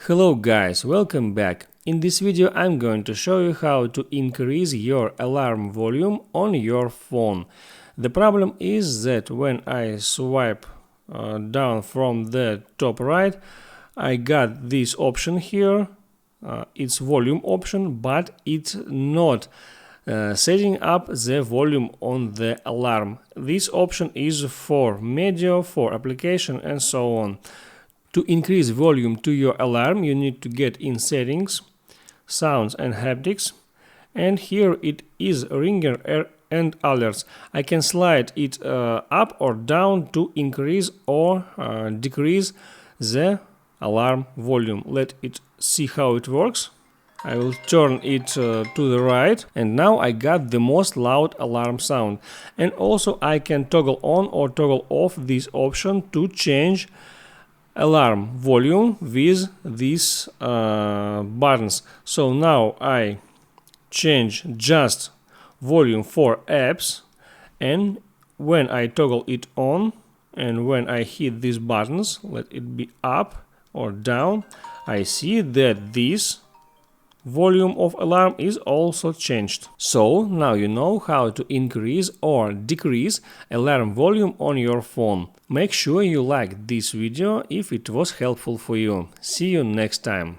Hello guys, welcome back. In this video I'm going to show you how to increase your alarm volume on your phone. The problem is that when I swipe down from the top right, I got this option here. It's volume option, but it's not setting up the volume on the alarm. This option is for media, for application and so on. To increase volume to your alarm, you need to get in settings, sounds and haptics, and here it is ringer and alerts. I can slide it up or down to increase or decrease the alarm volume. Let it see how it works. I will turn it to the right, and now I got the most loud alarm sound. And also I can toggle on or toggle off this option to change alarm volume with these buttons. So now I change just volume for apps, and when I toggle it on and when I hit these buttons, let it be up or down, I see that this volume of alarm is also changed. So now you know how to increase or decrease alarm volume on your phone. Make sure you like this video if it was helpful for you. See you next time.